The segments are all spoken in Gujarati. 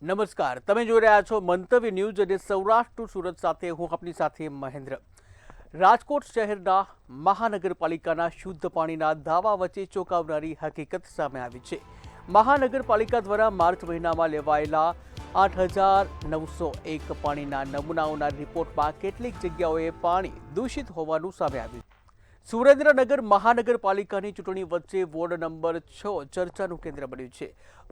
નમસ્કાર, તમે જોઈ રહ્યા છો મંતવ્ય ન્યૂઝ અને સૌરાષ્ટ્ર સુરત સાથે હું આપની સાથે મહેન્દ્ર। રાજકોટ શહેરના મહાનગરપાલિકાના શુદ્ધ પાણીના દાવા વચ્ચે ચોંકાવનારી હકીકત સામે આવી છે। મહાનગરપાલિકા દ્વારા માર્ચ મહિનામાં લેવાયેલા 8,901 પાણીના નમૂનાઓના રિપોર્ટમાં કેટલીક જગ્યાઓએ પાણી દૂષિત હોવાનું સામે આવ્યું। સુરેન્દ્રનગર મહાનગરપાલિકાની ચૂંટણી વચ્ચે વોર્ડ નંબર 6 ચર્ચાનું કેન્દ્ર બન્યું છે।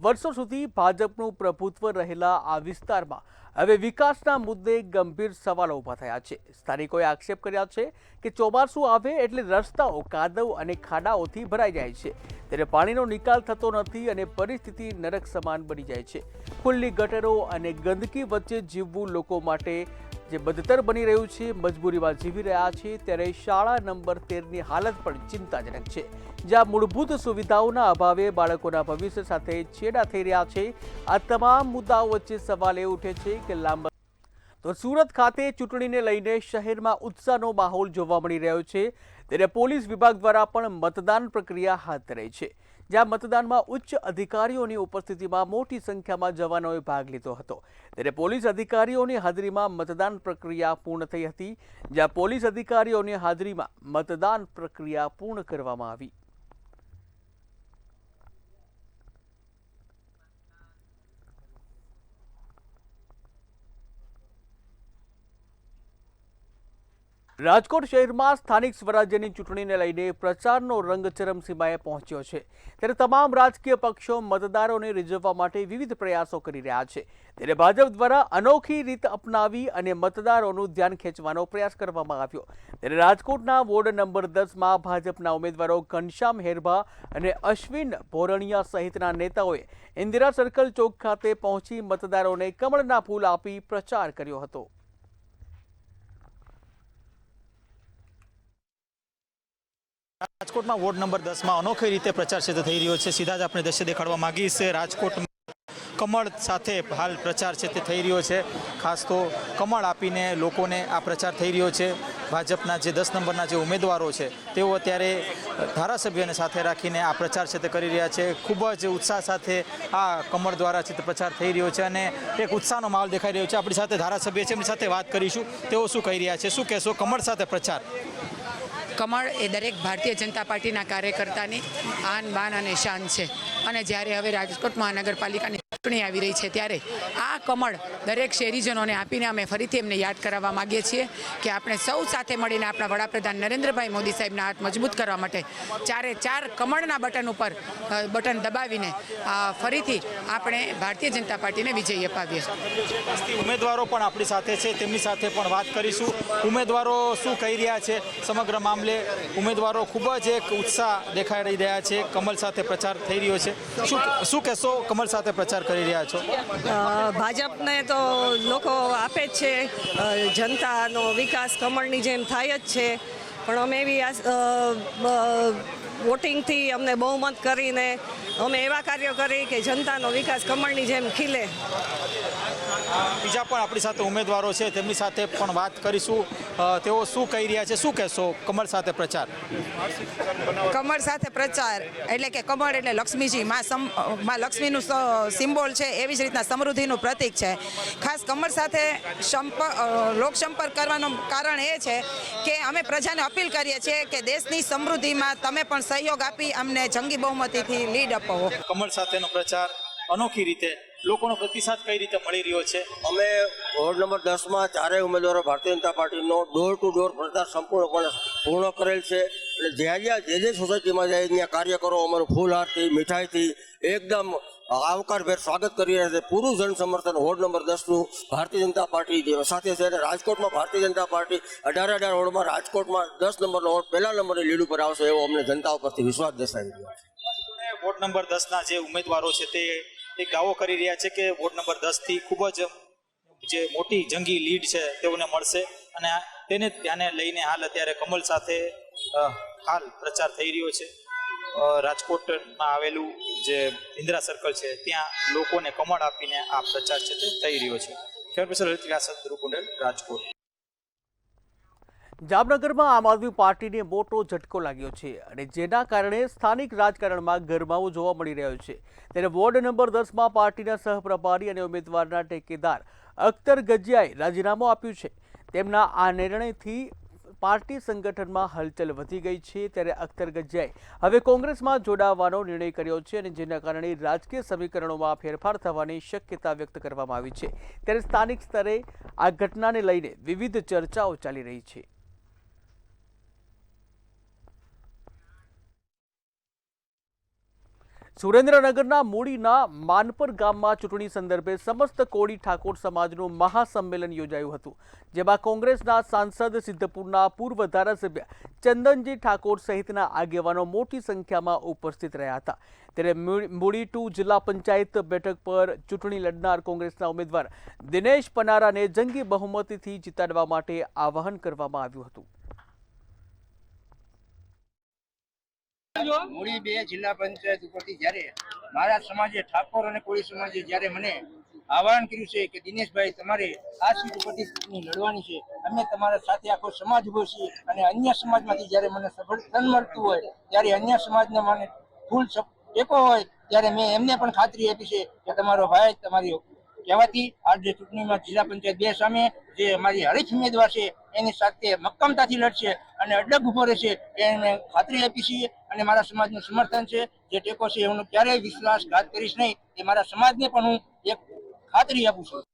વર્ષો સુધી ભાજપનું પ્રભુત્વ રહેલા આ વિસ્તારમાં હવે વિકાસના મુદ્દે ગંભીર સવાલો ઊભા થયા છે। સ્થાનિકોએ આક્ષેપ કર્યા છે કે ચોમાસું આવે એટલે રસ્તાઓ કાદવ અને ખાડાઓથી ભરાઈ જાય છે, ત્યારે પાણીનો નિકાલ થતો નથી અને પરિસ્થિતિ નરક સમાન બની જાય છે। ખુલ્લી ગટરો અને ગંદકી વચ્ચે જીવવું લોકો માટે જે બદતર બની રહ્યું છે, મજબૂરીમાં જીવી રહ્યા છે। ત્યારે શાળા નંબર 13ની હાલત પણ ચિંતાજનક છે, જ્યાં મૂળભૂત સુવિધાઓના અભાવે બાળકોના ભવિષ્ય સાથે છેડા થઈ રહ્યા છે। આ તમામ મુદ્દાઓ વચ્ચે સવાલ એ ઉઠે છે કે લાંબા તો સુરત ખાતે ચૂંટણીને લઈને શહેરમાં ઉત્સાહનો માહોલ જોવા મળી રહ્યો છે, ત્યારે પોલીસ વિભાગ દ્વારા પણ મતદાન પ્રક્રિયા હાથ ધરાઈ છે, જ્યાં મતદાનમાં ઉચ્ચ અધિકારીઓની ઉપસ્થિતિમાં મોટી સંખ્યામાં જવાનોએ ભાગ લીધો હતો। ત્યારે પોલીસ અધિકારીઓની હાજરીમાં મતદાન પ્રક્રિયા પૂર્ણ થઈ હતી, જ્યાં પોલીસ અધિકારીઓની હાજરીમાં મતદાન પ્રક્રિયા પૂર્ણ કરવામાં આવી। રાજકોટ શહેરમાં સ્થાનિક સ્વરાજ્યની ચૂંટણીને લઈને પ્રચારનો રંગ ચરમસીમાએ પહોંચ્યો છે, ત્યારે તમામ રાજકીય પક્ષો મતદારોને રીઝવવા માટે વિવિધ પ્રયાસો કરી રહ્યા છે। ત્યારે ભાજપ દ્વારા અનોખી રીત અપનાવી અને મતદારોનું ધ્યાન ખેંચવાનો પ્રયાસ કરવામાં આવ્યો। ત્યારે રાજકોટના વોર્ડ નંબર 10માં ભાજપના ઉમેદવારો ઘનશ્યામ હેરભા અને અશ્વિન ભોરણિયા સહિતના નેતાઓએ ઇન્દિરા સર્કલ ચોક ખાતે પહોંચી મતદારોને કમળના ફૂલ આપી પ્રચાર કર્યો હતો। રાજકોટમાં વોર્ડ નંબર 10માં અનોખી રીતે પ્રચાર ક્ષેત્ર થઈ રહ્યો છે। સીધા જ આપણે દ્રશ્ય દેખાડવા માંગીએ છીએ। રાજકોટમાં કમળ સાથે હાલ પ્રચાર છે તે થઈ રહ્યો છે, ખાસ તો કમળ આપીને લોકોને આ પ્રચાર થઈ રહ્યો છે। ભાજપના જે 10 નંબરના જે ઉમેદવારો છે તેઓ અત્યારે ધારાસભ્યને સાથે રાખીને આ પ્રચાર છે તે કરી રહ્યા છે। ખૂબ જ ઉત્સાહ સાથે આ કમળ દ્વારા છે તે પ્રચાર થઈ રહ્યો છે અને એક ઉત્સાહનો માહોલ દેખાઈ રહ્યો છે। આપણી સાથે ધારાસભ્ય છે, એમની સાથે વાત કરીશું, તેઓ શું કહી રહ્યા છે, શું કહેશો કમળ સાથે પ્રચાર? કમળ એ દરેક ભારતીય જનતા પાર્ટીના કાર્યકર્તાની આન બાન અને શાન છે, અને જ્યારે હવે રાજકોટ મહાનગરપાલિકાની ચૂંટણી આવી રહી છે ત્યારે આ કમળ દરેક શહેરીજનોને આપીને અમે ફરીથી એમને યાદ કરાવવા માગીએ છીએ કે આપણે સૌ સાથે મળીને આપણા વડાપ્રધાન નરેન્દ્રભાઈ મોદી સાહેબના હાથ મજબૂત કરવા માટે 4 કમળના બટન દબાવીને ફરીથી આપણે ભારતીય જનતા પાર્ટીને વિજય અપાવીએ। ઉમેદવારો પણ આપણી સાથે છે, તેમની સાથે પણ વાત કરીશું। ઉમેદવારો શું કહી રહ્યા છે સમગ્ર મામલે? ઉમેદવારો ખૂબ જ એક ઉત્સાહ દેખાઈ રહ્યા છે, કમળ સાથે પ્રચાર થઈ રહ્યો છે, શું કહેશો કમળ સાથે પ્રચાર કરી રહ્યા છો? ભાજપને તો લોકો આપે જ છે, જનતાનો વિકાસ કમળની જેમ થાય જ છે, પણ અમે એવી વોટિંગથી અમને બહુમત કરીને અમે એવા કાર્યો કરી કે જનતાનો વિકાસ કમળની જેમ ખીલે। બીજા પણ આપણી સાથે ઉમેદવારો છે, તેમની સાથે પણ વાત કરીશું, તેઓ શું કહી રહ્યા છે, શું કહેશો કમળ સાથે પ્રચાર? કમળ સાથે પ્રચાર એટલે કે કમળ એટલે લક્ષ્મીજી, માં લક્ષ્મીનું સિમ્બોલ છે, એવી જ રીતના સમૃદ્ધિનું પ્રતીક છે। ખાસ કમળ સાથે લોકસંપર્ક કરવાનું કારણ એ છે કે અમે પ્રજાને અપીલ કરીએ છીએ કે દેશની સમૃદ્ધિમાં તમે પણ સહયોગ આપી અમને જંગી બહુમતીથી લીડ અપાવો। કમળ સાથેનો પ્રચાર અનોખી રીતે લોકોનો પ્રતિસાદ કઈ રીતે મળી રહ્યો છે? અમે વોર્ડ નંબર 10માં 4 ઉમેદવારો ભારતીય જનતા પાર્ટીનો ડોર ટુ ડોર પ્રચાર સંપૂર્ણપણે પૂર્ણ કરેલ છે, એટલે જ્યાં જે સોસાયટીમાં જાય ત્યાં કાર્યકરો અમારું ફૂલહારથી મીઠાઈથી એકદમ આવકારભેર સ્વાગત કરી રહ્યા છે। પૂરું જન સમર્થન ward number 10નું Bharatiya Janata party સાથે છે, અને રાજકોટમાં ભારતીય જનતા પાર્ટી 18 વોર્ડમાં રાજકોટમાં 10 નંબરનો વોર્ડ પહેલા નંબરની લીડ ઉપર આવશે એવો અમને જનતા ઉપરથી વિશ્વાસ દર્શાવી રહ્યો છે। વોર્ડ નંબર 10ના જે ઉમેદવારો છે તે એક દાવો કરી રહ્યા છે કે વોર્ડ નંબર 10થી ખૂબ જ જે મોટી જંગી લીડ છે તેઓને મળશે, અને તેને ધ્યાને લઈને હાલ અત્યારે કમળ સાથે હાલ પ્રચાર થઈ રહ્યો છે। રાજકોટમાં આવેલું જે ઇન્દિરા સર્કલ છે ત્યાં લોકોને કમળ આપીને આ પ્રચાર છે તે થઈ રહ્યો છે। રાજકોટ। જામનગરમાં આમ આદમી પાર્ટીને મોટો ઝટકો લાગ્યો છે અને જેના કારણે સ્થાનિક રાજકારણમાં ગરમાવો જોવા મળી રહ્યો છે। ત્યારે વોર્ડ નંબર 10માં પાર્ટીના સહપ્રભારી અને ઉમેદવારના ટેકેદાર અખ્તર ગજિયાએ રાજીનામું આપ્યું છે। તેમના આ નિર્ણયથી પાર્ટી સંગઠનમાં હલચલ વધી ગઈ છે। ત્યારે અખ્તર ગજિયાએ હવે કોંગ્રેસમાં જોડાવાનો નિર્ણય કર્યો છે અને જેના કારણે રાજકીય સમીકરણોમાં ફેરફાર થવાની શક્યતા વ્યક્ત કરવામાં આવી છે। ત્યારે સ્થાનિક સ્તરે આ ઘટનાને લઈને વિવિધ ચર્ચાઓ ચાલી રહી છે। સુરેન્દ્રનગરના મૂડીના માનપર ગામમાં ચૂંટણી સંદર્ભે સમસ્ત કોળી ઠાકોર સમાજનું મહાસંમેલન યોજાયું હતું, જેમાં કોંગ્રેસના સાંસદ સિદ્ધપુરના પૂર્વ ધારાસભ્ય ચંદનજી ઠાકોર સહિતના આગેવાનો મોટી સંખ્યામાં ઉપસ્થિત રહ્યા હતા। ત્યારે મૂડી 2 જિલ્લા પંચાયત બેઠક પર ચૂંટણી લડનાર કોંગ્રેસના ઉમેદવાર દિનેશ પનારાને જંગી બહુમતીથી જીતાડવા માટે આહ્વાન કરવામાં આવ્યું હતું। મૂડી 2 જિલ્લા પંચાયત ઉપરથી જ્યારે મારા સમાજે ઠાકોર અને કોળી સમાજે જ્યારે મને આહવાન કર્યું છે કે દિનેશભાઈ તમારે આ સીટ ઉપરથી ચૂંટણી લડવાની છે, અમે તમારા સાથે આખો સમાજ ઉભો છીએ અને અન્ય સમાજમાંથી જ્યારે મને સમર્થન મળતું હોય ત્યારે અન્ય સમાજને મને ફૂલ ટેકો હોય ત્યારે મેં એમને પણ ખાતરી આપી છે કે તમારો ભાઈ તમારી કહેવાથી આજે ચૂંટણીમાં જિલ્લા પંચાયત 2 સામે જે અમારી હરીફ ઉમેદવાર છે એની સાથે મક્કમતાથી લડશે અને અડગ ઉભો રહેશે એને ખાતરી આપી છે અને મારા સમાજનું સમર્થન છે, જે ટેકો છે હું ક્યારેય વિશ્વાસઘાત કરીશ નહીં, એ મારા સમાજને પણ હું એક ખાતરી આપું છું।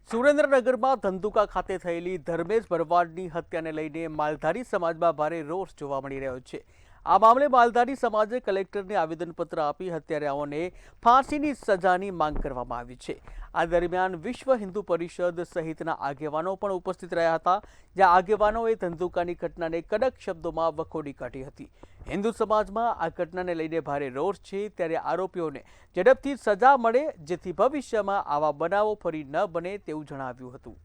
સુરેન્દ્રનગરમાં ધંધુકા ખાતે થયેલી ધર્મેશ ભરવાડની હત્યાને લઈને માલધારી સમાજમાં ભારે રોષ જોવા મળી રહ્યો છે। આ મામલે માલધારી સમાજે કલેક્ટરને આવેદનપત્ર આપી હત્યારાઓને ફાંસીની સજાની માંગ કરવામાં આવી છે। આ દરમિયાન વિશ્વ હિન્દુ પરિષદ સહિતના આગેવાનો પણ ઉપસ્થિત રહ્યા હતા, જ્યાં આગેવાનોએ ધંધુકાની ઘટનાને કડક શબ્દોમાં વખોડી કાઢી હતી। હિન્દુ સમાજમાં આ ઘટનાને લઈને ભારે રોષ છે, ત્યારે આરોપીઓને ઝડપથી સજા મળે જેથી ભવિષ્યમાં આવા બનાવો ફરી ન બને તેવું જણાવ્યું હતું।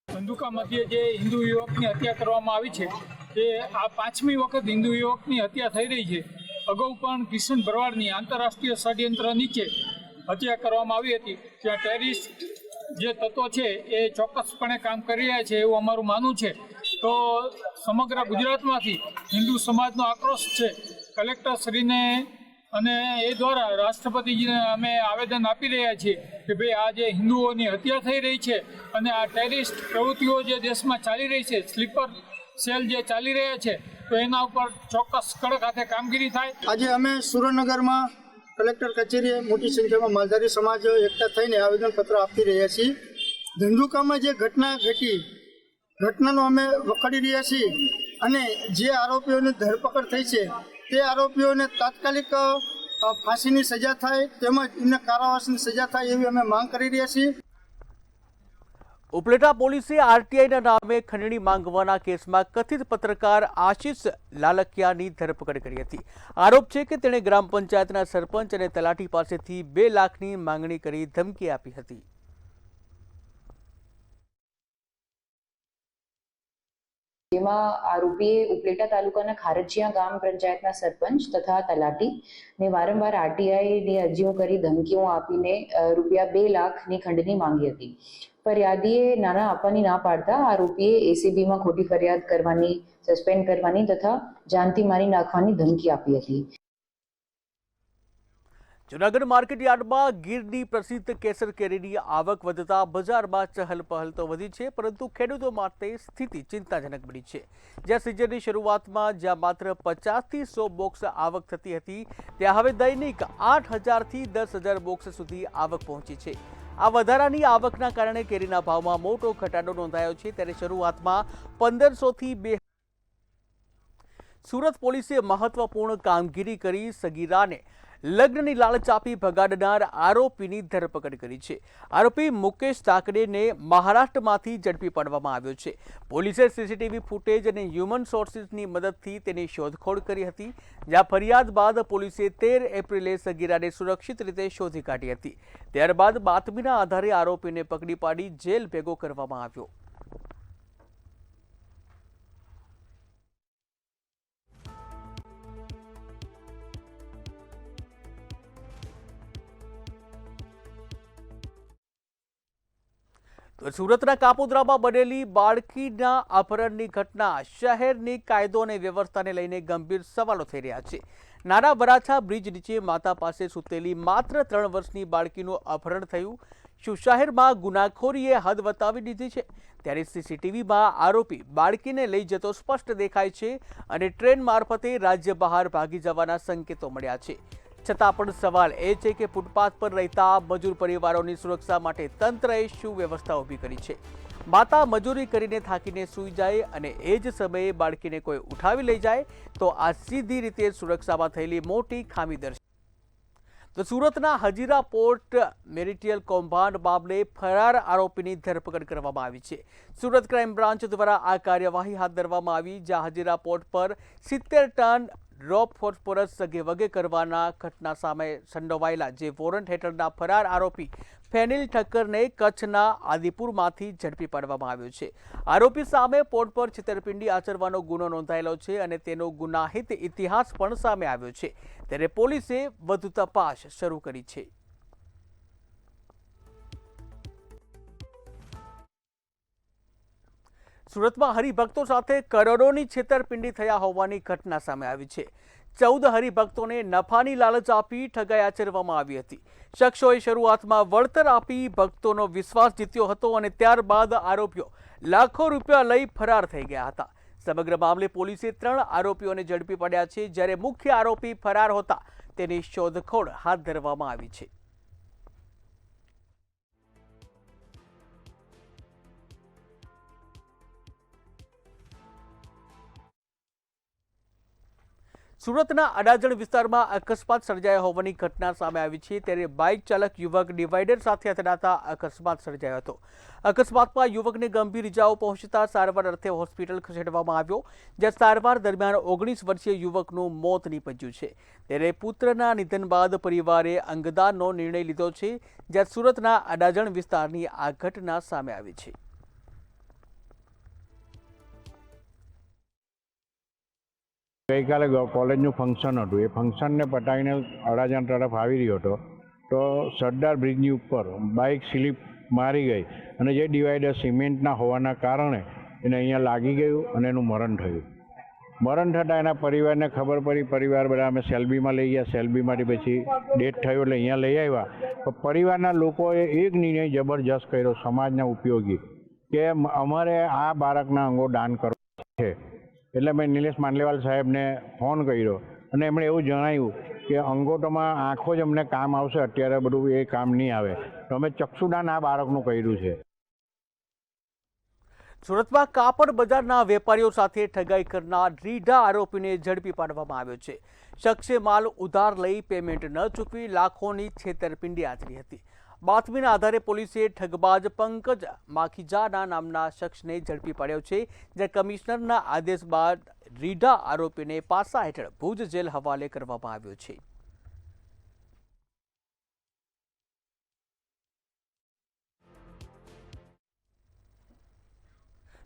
ધંધુકા મધ્યે જે હિન્દુ યુવકની હત્યા કરવામાં આવી છે તે આ 5મી વખત હિન્દુ યુવકની હત્યા થઈ રહી છે। અગાઉ પણ કિશન ભરવાડની આંતરરાષ્ટ્રીય ષડયંત્ર નીચે હત્યા કરવામાં આવી હતી, ત્યાં ટેરરિસ્ટ જે તત્વો છે એ ચોક્કસપણે કામ કરી રહ્યા છે એવું અમારું માનવું છે। તો સમગ્ર ગુજરાતમાંથી હિન્દુ સમાજનો આક્રોશ છે, કલેક્ટરશ્રીને અને એ દ્વારા રાષ્ટ્રપતિજીને અમે આવેદન આપી રહ્યા છીએ કે ભાઈ આ જે હિન્દુઓની હત્યા થઈ રહી છે અને આ ટેરરિસ્ટ પ્રવૃત્તિઓ જે દેશમાં ચાલી રહી છે, સ્લીપર સેલ જે ચાલી રહ્યા છે, તો એના ઉપર ચોક્કસ કડક હાથે કામગીરી થાય। આજે અમે સુરેન્દ્રનગરમાં કલેક્ટર કચેરીએ મોટી સંખ્યામાં માલધારી સમાજ એકઠા થઈને આવેદનપત્ર આપી રહ્યા છીએ। ધંધુકામાં જે ઘટના ઘટી, ઘટનાનો અમે વખાડી રહ્યા છીએ અને જે આરોપીઓની ધરપકડ થઈ છે તે આરોપીઓને તાત્કાલિક ફાંસીની સજા થાય તેમજ એમને કારાવાસની સજા થાય એવી અમે માંગ કરી રહ્યા છીએ। ઉપલેટા પોલીસે આરટીઆઈના નામે ખંડણી માંગવાના કેસમાં કથિત પત્રકાર આશિષ લાલકિયાની ધરપકડ કરી હતી। આરોપ છે કે તેણે ગ્રામ પંચાયતના સરપંચ અને તલાટી પાસેથી 2 લાખની માંગણી કરી ધમકી આપી હતી। જેમાં આરોપીએ ઉપલેટા તાલુકાના ખારજીયા ગામ પંચાયતના સરપંચ તથા તલાટીને વારંવાર આરટીઆઈની અરજીઓ કરી ધમકીઓ આપીને રૂપિયા 2 લાખની ખંડણી માંગી હતી। ફરિયાદીએ નાણાં આપવાની ના પાડતા આરોપીએ એસીબીમાં ખોટી ફરિયાદ કરવાની, સસ્પેન્ડ કરવાની તથા જાનથી મારી નાખવાની ધમકી આપી હતી। જૂનાગઢ માર્કેટ યાર્ડમાં ગીરની પ્રસિદ્ધ કેસર કેરીની આવક વધતા બજારમાં ચહલ પહલ તો વધી છે, પરંતુ ખેડૂતો માટે સ્થિતિ ચિંતાજનક બની છે। જ્યાં સિઝનની શરૂઆતમાં જ્યાં માત્ર 50થી 100 બોક્સ આવક થતી હતી, ત્યાં હવે દૈનિક 8000થી 10000 બોક્સ સુધી આવક પહોંચી છે। આ વધારાની આવકના કારણે કેરીના ભાવમાં મોટો ઘટાડો નોંધાયો છે। ત્યારે શરૂઆતમાં 1500થી 2000 સુરત પોલીસે મહત્વપૂર્ણ કામગીરી કરી સગીરાને લગ્નની લાલચ આપી ભગાડનાર આરોપીની ધરપકડ કરી છે। આરોપી મુકેશ તાકડેને મહારાષ્ટ્રમાંથી ઝડપી પાડવામાં આવ્યો છે। પોલીસે સીસીટીવી ફૂટેજ અને હ્યુમન સોર્સિસની મદદથી તેની શોધખોળ કરી હતી, જ્યાં ફરિયાદ બાદ પોલીસે 13 એપ્રિલે સગીરાને સુરક્ષિત રીતે શોધી કાઢી હતી। ત્યારબાદ બાતમીના આધારે આરોપીને પકડી પાડી જેલ ભેગો કરવામાં આવ્યો। તો સુરતના કાપોદ્રામાં બનેલી બાળકીના અપહરણની ઘટના શહેરની કાયદો અને વ્યવસ્થાને લઈને ગંભીર સવાલો થઈ રહ્યા છે. નાના વરાછા બ્રિજ નીચે માતા પાસે સૂતેલી માત્ર 3 વર્ષની બાળકીનું અપહરણ થયું. શું શહેરમાં ગુનાખોરીએ હદ વટાવી દીધી છે? ત્યારે સીસીટીવીમાં આરોપી બાળકીને લઈ જતો સ્પષ્ટ દેખાય છે અને ટ્રેન મારફતે રાજ્ય બહાર ભાગી જવાના સંકેતો મળ્યા છે. છતાં પણ સવાલ એ છે કે ફૂટપાથ પર રહેતા મજૂર પરિવારોની સુરક્ષા માટે તંત્રએ શું વ્યવસ્થા ઊભી કરી છે? માતા મજૂરી કરીને થાકીને સૂઈ જાય અને એ જ સમયે બાળકીને કોઈ ઉઠાવી લઈ જાય તો આ સીધી રીતે સુરક્ષામાં થયેલી મોટી ખામી દર્શાવે. તો સુરતના હજીરા પોર્ટ મેરિટિયલ કૌભાંડ મામલે ફરાર આરોપીની ધરપકડ કરવામાં આવી છે. સુરત ક્રાઇમ બ્રાન્ચ દ્વારા આ કાર્યવાહી હાથ ધરવામાં આવી, જ્યાં હજીરા પોર્ટ પર 70 ટન રો ફોસ્ફરસ સગેવગે કરવાના ઘટના સામે સંડોવાયેલા જે વોરંટ હેઠળના ફરાર આરોપી ફેનિલ ઠક્કરને કચ્છના આદિપુરમાંથી ઝડપી પાડવામાં આવ્યો છે. આરોપી સામે પોર્ટ પર છેતરપિંડી આચરવાનો ગુનો નોંધાયેલો છે અને તેનો ગુનાહિત ઇતિહાસ પણ સામે આવ્યો છે. ત્યારે પોલીસે વધુ તપાસ શરૂ કરી છે. સુરતમાં હરિભક્તો સાથે કરોડોની છેતરપિંડી થયા હોવાની ઘટના સામે આવી છે. 14 હરિભક્તોને નફાની લાલચ આપી ઠગાઈ આચરવામાં આવી હતી. શખ્સોએ શરૂઆતમાં વળતર આપી ભક્તોનો વિશ્વાસ જીત્યો હતો અને ત્યારબાદ આરોપીઓ લાખો રૂપિયા લઈ ફરાર થઈ ગયા હતા. સમગ્ર મામલે પોલીસે 3 આરોપીઓને ઝડપી પાડ્યા છે, જ્યારે મુખ્ય આરોપી ફરાર હોતા તેની શોધખોળ હાથ ધરવામાં આવી છે. સુરતના અડાજણ વિસ્તારમાં અકસ્માત સર્જાયા હોવાની ઘટના સામે આવી છે. ત્યારે બાઇક ચાલક યુવક ડિવાઈડર સાથે અથડાતા અકસ્માત સર્જાયો હતો. અકસ્માતમાં યુવકને ગંભીર ઇજાઓ પહોંચતા સારવાર અર્થે હોસ્પિટલ ખસેડવામાં આવ્યો, જ્યાં સારવાર દરમિયાન 19 વર્ષીય યુવકનું મોત નીપજ્યું છે. ત્યારે પુત્રના નિધન બાદ પરિવારે અંગદાનનો નિર્ણય લીધો છે, જ્યાં સુરતના અડાજણ વિસ્તારની આ ઘટના સામે આવી છે. ગઈકાલે કોલેજનું ફંક્શન હતું. એ ફંક્શનને પટાવીને અડાજણ તરફ આવી રહ્યો હતો તો સરદાર બ્રિજની ઉપર બાઇક સ્લીપ મારી ગઈ અને જે ડિવાઈડર સિમેન્ટના હોવાના કારણે એને અહીંયા લાગી ગયું અને એનું મરણ થયું. મરણ થતાં એના પરિવારને ખબર પડી. પરિવાર બધા અમે સેલ્બીમાં લઈ ગયા. સેલ્બીમાંથી પછી ડેથ થયો એટલે અહીંયા લઈ આવ્યા. તો પરિવારના લોકોએ એક નિર્ણય જબરજસ્ત કર્યો, સમાજના ઉપયોગી, કે અમારે આ બાળકના અંગો દાન કરવા છે. એટલે મેં નિલેશ માંડલેવાલ સાહેબને ફોન કર્યો અને એમણે એવું જણાવ્યું કે અંગોટોમાં આંખો જ અમને કામ આવશે, અત્યારે બધું એ કામ નહીં આવે. તો અમે ચક્ષુદાન આ બાળકનું કર્યું છે. સુરતમાં કાપડ બજારના વેપારીઓ સાથે ઠગાઈ કરનાર રીઢા આરોપીને ઝડપી પાડવામાં આવ્યો છે. શખ્સે માલ ઉધાર લઈ પેમેન્ટ ન ચૂકવી લાખોની છેતરપિંડી આચરી હતી. બાતમીના આધારે પોલીસે ઠગબાજ પંકજ માખીજાના નામના શખ્સને ઝડપી પાડ્યો છે, જ્યાં કમિશનરના આદેશ બાદ રીઢા આરોપીને પાસા હેઠળ ભુજ જેલ હવાલે કરવામાં આવ્યો છે.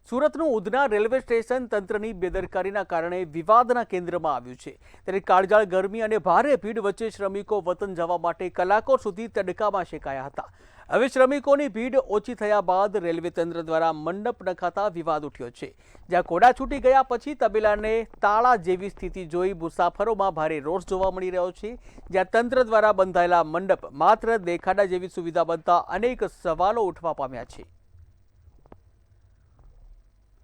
સુરતનું ઉધના રેલવે સ્ટેશન તંત્રની બેદરકારીના કારણે વિવાદના કેન્દ્રમાં આવ્યું છે. ત્યારે કાળઝાળ ગરમી અને ભારે ભીડ વચ્ચે શ્રમિકો વતન જવા માટે કલાકો સુધી તડકામાં શેકાયા હતા. હવે શ્રમિકોની ભીડ ઓછી થયા બાદ રેલવે તંત્ર દ્વારા મંડપ નખાતા વિવાદ ઉઠ્યો છે, જ્યાં કોડા છૂટી ગયા પછી તબેલાને તાળા જેવી સ્થિતિ જોઈ મુસાફરોમાં ભારે રોષ જોવા મળી રહ્યો છે, જ્યાં તંત્ર દ્વારા બંધાયેલા મંડપ માત્ર દેખાડા જેવી સુવિધા બનતા અનેક સવાલો ઉઠવા પામ્યા છે.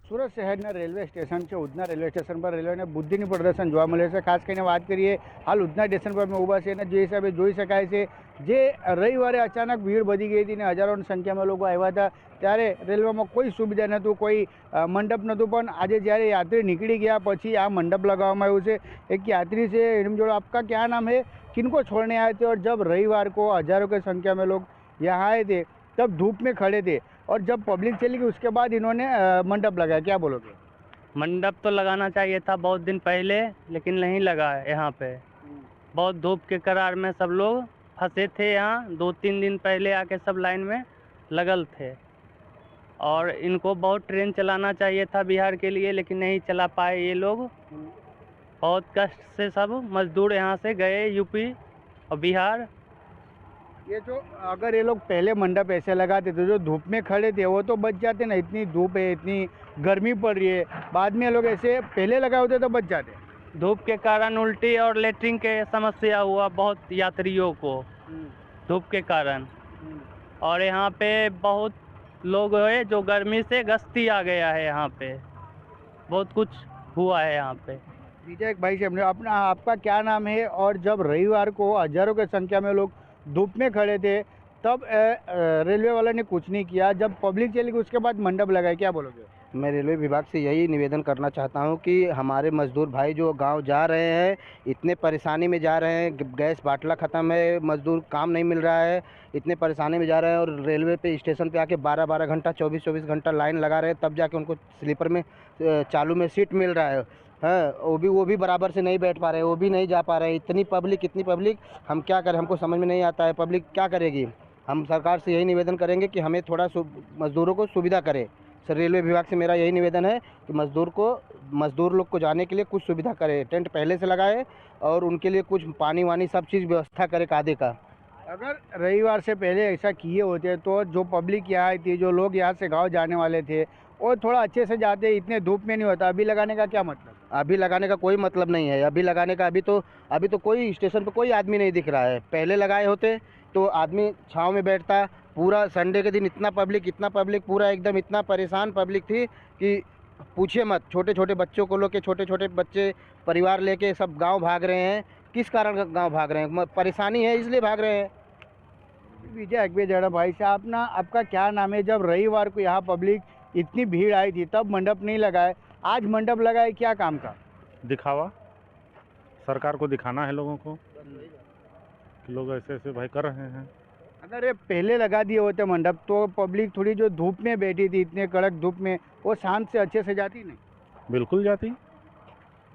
સુરત શહેરના રેલવે સ્ટેશન છે. ઉધના રેલવે સ્ટેશન પર રેલવેને બુદ્ધિનું પ્રદર્શન જોવા મળે છે. ખાસ કરીને વાત કરીએ, હાલ ઉધના સ્ટેશન પર અમે ઊભા છે અને જે હિસાબે જોઈ શકાય છે, જે રવિવારે અચાનક ભીડ વધી ગઈ હતી અને હજારોની સંખ્યામાં લોકો આવ્યા હતા, ત્યારે રેલવેમાં કોઈ સુવિધા નહોતું, કોઈ મંડપ નહોતું. પણ આજે જ્યારે યાત્રી નીકળી ગયા પછી આ મંડપ લગાવવામાં આવ્યું છે. એક યાત્રી છે, એમ જોડો આપકા क्या नाम है, किनको छोड़ने आए थे, और जब रविवार को हजारों की संख्या में लोग यहाँ आए थे तब धूप में खड़े थे, और जब पब्लिक चली गई उसके बाद इन्होंने मंडप लगाया. क्या बोलोगे? मंडप तो लगाना चाहिए था बहुत दिन पहले, लेकिन नहीं लगा है यहाँ पे. बहुत धूप के करार में सब लोग फंसे थे यहाँ. 2-3 दिन पहले आके सब लाइन में लगल थे, और इनको बहुत ट्रेन चलाना चाहिए था बिहार के लिए, लेकिन नहीं चला पाए ये लोग. बहुत कष्ट से सब मजदूर यहाँ से गए यूपी और बिहार. ये जो अगर ये लोग पहले मंडप ऐसे लगाते तो जो धूप में खड़े थे वो तो बच जाते ना, इतनी धूप है, इतनी गर्मी पड़ रही है, बाद में ये लोग ऐसे पहले लगाए होते तो बच जाते। धूप के कारण उल्टी और लेटरिन के समस्या हुआ बहुत यात्रियों को धूप के कारण। और यहाँ पे बहुत लोग है जो गर्मी से गस्ती आ गया है, यहाँ पे बहुत कुछ हुआ है यहाँ पे। विजय भाई से हमने अपना, आपका क्या नाम है? और जब रविवार को हजारों की संख्या में लोग धूप में खड़े थे तब रेलवे वाले ने कुछ नहीं किया, जब पब्लिक चली गई उसके बाद मंडप लगाए, क्या बोलोगे? मैं रेलवे विभाग से यही निवेदन करना चाहता हूं कि हमारे मजदूर भाई जो गांव जा रहे हैं, इतने परेशानी में जा रहे हैं, गैस बाटला ख़त्म है, मजदूर काम नहीं मिल रहा है, इतने परेशानी में जा रहे हैं और रेलवे पे स्टेशन पे आके 12-12 घंटा 24-24 घंटा लाइन लगा रहे हैं, तब जाके उनको स्लीपर में चालू में सीट मिल रहा है। हाँ, वो भी बराबर से नहीं बैठ पा रहे, वो भी नहीं जा पा रहे। इतनी पब्लिक हम क्या करें, हमको समझ में नहीं आता है पब्लिक क्या करेगी। हम सरकार से यही निवेदन करेंगे कि हमें थोड़ा मजदूरों को सुविधा करे। सर, रेलवे विभाग से मेरा यही निवेदन है कि मजदूर लोग को जाने के लिए कुछ सुविधा करे, टेंट पहले से लगाए और उनके लिए कुछ पानी वानी सब चीज़ व्यवस्था करे कादे का। अगर रविवार से पहले ऐसा किए होते तो जो पब्लिक यहाँ आई थी, जो लोग यहाँ से गांव जाने वाले थे, वो थोड़ा अच्छे से जाते, इतने धूप में नहीं होता। अभी लगाने का क्या मतलब? अभी लगाने का कोई मतलब नहीं है। अभी लगाने का अभी तो कोई स्टेशन पर कोई आदमी नहीं दिख रहा है। पहले लगाए होते तो आदमी छाँव में बैठता। पूरा संडे के दिन इतना पब्लिक पूरा एकदम इतना परेशान पब्लिक थी कि पूछिए मत। छोटे छोटे बच्चों को लोग के छोटे बच्चे परिवार लेके सब गांव भाग रहे हैं। किस कारण गांव भाग रहे हैं? परेशानी है इसलिए भाग रहे हैं। विजय अकबेजड़ा भाई साहब ना, आपका क्या नाम है? जब रविवार को यहाँ पब्लिक इतनी भीड़ आई थी तब मंडप नहीं लगाए, आज मंडप लगाए, क्या काम का? दिखावा, सरकार को दिखाना है लोगों को कि लोग ऐसे ऐसे भाई कर रहे हैं। अगर ये पहले लगा दिए होते मंडप तो पब्लिक थोड़ी जो धूप में बैठी थी, इतने कड़क धूप में, वो शांत से अच्छे से जाती नहीं? बिल्कुल जाती।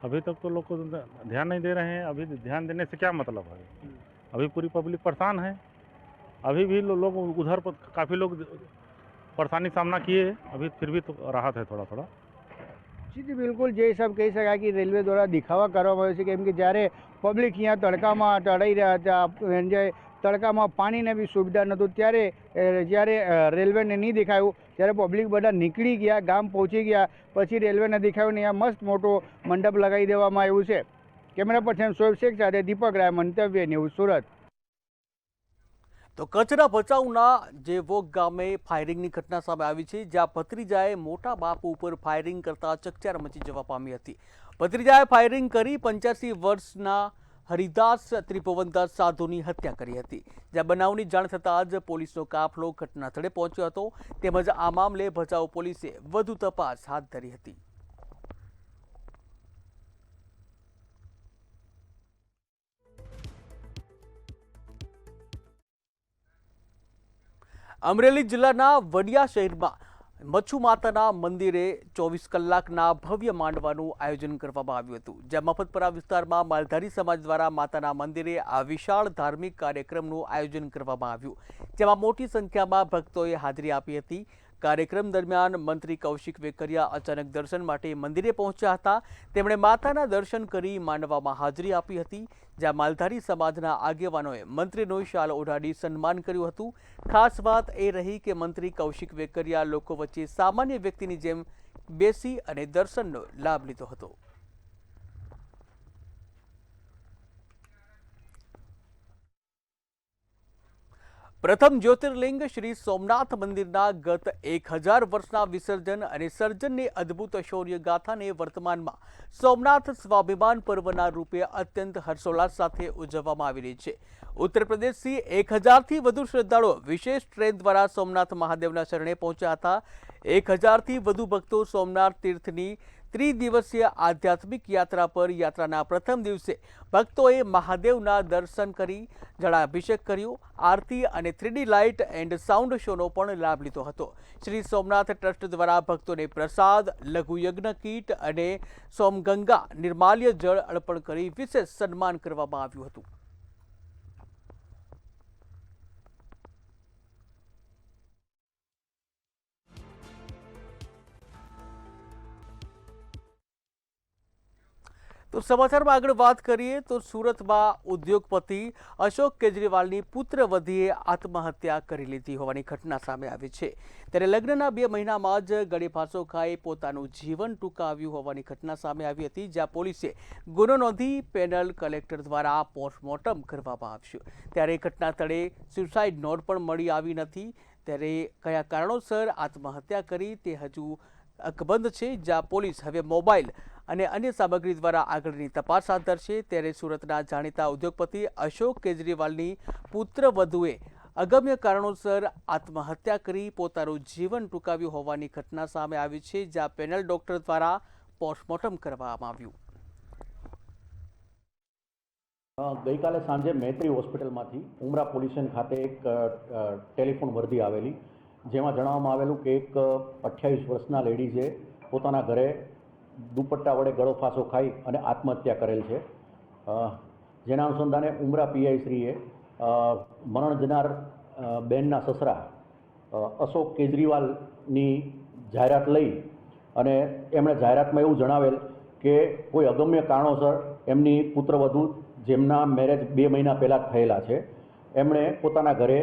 अभी तक तो लोग को ध्यान नहीं दे रहे हैं। अभी ध्यान देने से क्या मतलब है? अभी पूरी पब्लिक परेशान है। अभी भी लोग उधर पर काफ़ी लोग परेशानी सामना किए, अभी फिर भी तो राहत है थोड़ा थोड़ा। जी बिल्कुल, જે सब કહી શકાય કે રેલવે દ્વારા દેખાવા કરવામાં આવે છે, કેમ કે જ્યારે પબ્લિક અહીંયા તડકામાં ટળાઈ રહ્યા હતા, જે તડકામાં પાણીની બી સુવિધા નહોતું, જ્યારે રેલવેને નહીં દેખાયું ત્યારે પબ્લિક બધા નીકળી ગયા, ગામ પહોંચી ગયા, પછી રેલવેને દેખાયું ને અહીંયા મસ્ત મોટો મંડપ લગાવી દેવામાં આવ્યું છે। કેમેરા પર્સન શોએબ શેખ સાથે દીપક રાય, મંતવ્ય ન્યૂઝ, સુરત। તો કચ્છના ભચાઉના જેવોક ગામે ફાયરિંગની ઘટના સામે આવી છે, જ્યાં ભત્રીજાએ મોટા બાપ ઉપર ફાયરિંગ કરતા ચકચાર મચી જવા પામી હતી। ભત્રીજાએ ફાયરિંગ કરી 85 વર્ષના હરિદાસ ત્રિભુવનદાસ સાધુની હત્યા કરી હતી। જ્યાં બનાવની જાણ થતાં જ પોલીસનો કાફલો ઘટના સ્થળે પહોંચ્યો હતો, તેમજ આ મામલે ભચાઉ પોલીસે વધુ તપાસ હાથ ધરી હતી। અમરેલી જિલ્લાના વડિયા શહેરમાં મચ્છુ માતાના મંદિરે 24 કલાકના ભવ્ય માંડવાનું આયોજન કરવામાં આવ્યું હતું, જ્યાં મફતપરા વિસ્તારમાં માલધારી સમાજ દ્વારા માતાના મંદિરે આ વિશાળ ધાર્મિક કાર્યક્રમનું આયોજન કરવામાં આવ્યું, જેમાં મોટી સંખ્યામાં ભક્તોએ હાજરી આપી હતી। કાર્યક્રમ દરમિયાન મંત્રી કૌશિક વેકરિયા અચાનક દર્શન માટે મંદિરે પહોંચ્યા હતા। તેમણે માતાના દર્શન કરી માંડવામાં હાજરી આપી હતી, જ્યાં માલધારી સમાજના આગેવાનોએ મંત્રીનો શાલ ઓઢાડી સન્માન કર્યું હતું। ખાસ વાત એ રહી કે મંત્રી કૌશિક વેકરિયા લોકો વચ્ચે સામાન્ય વ્યક્તિની જેમ બેસી અને દર્શનનો લાભ લીધો હતો। પ્રથમ જ્યોતિર્લિંગ શ્રી સોમનાથ મંદિરના ગત 1000 વર્ષના વિસર્જન અને સર્જનની અદ્ભુત શૌર્ય ગાથાને વર્તમાનમાં સોમનાથ સ્વાભિમાન પર્વના રૂપે અત્યંત હર્ષોલ્લાસ સાથે ઉજવવામાં આવી રહી છે। ઉત્તર પ્રદેશથી 1000થી વધુ શ્રદ્ધાળુઓ વિશેષ ટ્રેન દ્વારા સોમનાથ મહાદેવના શરણે પહોંચ્યા હતા। 1000થી વધુ ભક્તો સોમનાથ તીર્થની ત્રિદિવસીય આધ્યાત્મિક યાત્રા પર યાત્રાના પ્રથમ દિવસે ભક્તોએ મહાદેવના દર્શન કરી જળાભિષેક કર્યો, આરતી અને 3D લાઇટ એન્ડ સાઉન્ડ શોનો પણ લાભ લીધો હતો। શ્રી સોમનાથ ટ્રસ્ટ દ્વારા ભક્તોને પ્રસાદ, લઘુ યજ્ઞ કીટ અને સોમગંગા નિર્માલ્ય જળ અર્પણ કરી વિશેષ સન્માન કરવામાં આવ્યું હતું। તો સમાચારમાં આગળ વાત કરીએ તો સુરતમાં ઉદ્યોગપતિ અશોક કેજરીવાલની પુત્રવધીએ આત્મહત્યા કરી લીધી હોવાની ઘટના સામે આવી છે। ત્યારે લગ્નના 2 મહિનામાં જ ગળે ફાંસો ખાઈ પોતાનું જીવન ટૂંકાવ્યું હોવાની ઘટના સામે આવી હતી, જ્યાં પોલીસે ગુનો નોંધી પેનલ કલેક્ટર દ્વારા પોસ્ટમોર્ટમ કરવામાં આવ્યું। ત્યારે ઘટના સ્થળે સુસાઇડ નોટ પણ મળી આવી નથી। ત્યારે કયા કારણોસર આત્મહત્યા કરી તે હજુ અકબંધ છે, જ્યાં પોલીસ હવે મોબાઈલ અને અન્ય સામગ્રી દ્વારા આગળની તપાસ હાથ ધરશે। ત્યારે સુરતના જાણીતા ઉદ્યોગપતિ અશોક કેજરીવાલની પુત્રવધુએ અગમ્ય કારણોસર આત્મહત્યા કરી પોતાનું જીવન ટૂંકાવ્યું હોવાની ઘટના સામે આવી છે, જ્યાં પેનલ ડોક્ટર દ્વારા પોસ્ટમોર્ટમ કરવામાં આવ્યું। ગઈકાલે સાંજે મૈત્રી હોસ્પિટલમાંથી ઉમરા પોલીસ સ્ટેશન ખાતે એક ટેલિફોન વર્દી આવેલી, જેમાં જણાવવામાં આવેલું કે એક 28 વર્ષના લેડીઝે પોતાના ઘરે દુપટ્ટા વડે ગળો ફાંસો ખાઈ અને આત્મહત્યા કરેલ છે। જેના અનુસંધાને ઉમરા પીઆઈ શ્રીએ મરણ જનાર બેનના સસરા અશોક કેજરીવાલની જાહેરાત લઈ અને એમણે જાહેરાતમાં એવું જણાવેલ કે કોઈ અગમ્ય કારણોસર એમની પુત્રવધુ જેમના મેરેજ 2 મહિના પહેલાં થયેલા છે, એમણે પોતાના ઘરે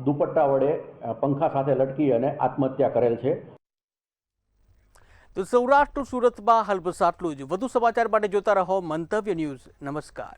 દુપટ્ટા વડે પંખા સાથે લટકી અને આત્મહત્યા કરેલ છે। તો સૌરાષ્ટ્ર સુરતમાં હાલ બસ આટલું જ। વધુ સમાચાર માટે જોતા રહો મંતવ્ય ન્યૂઝ। નમસ્કાર।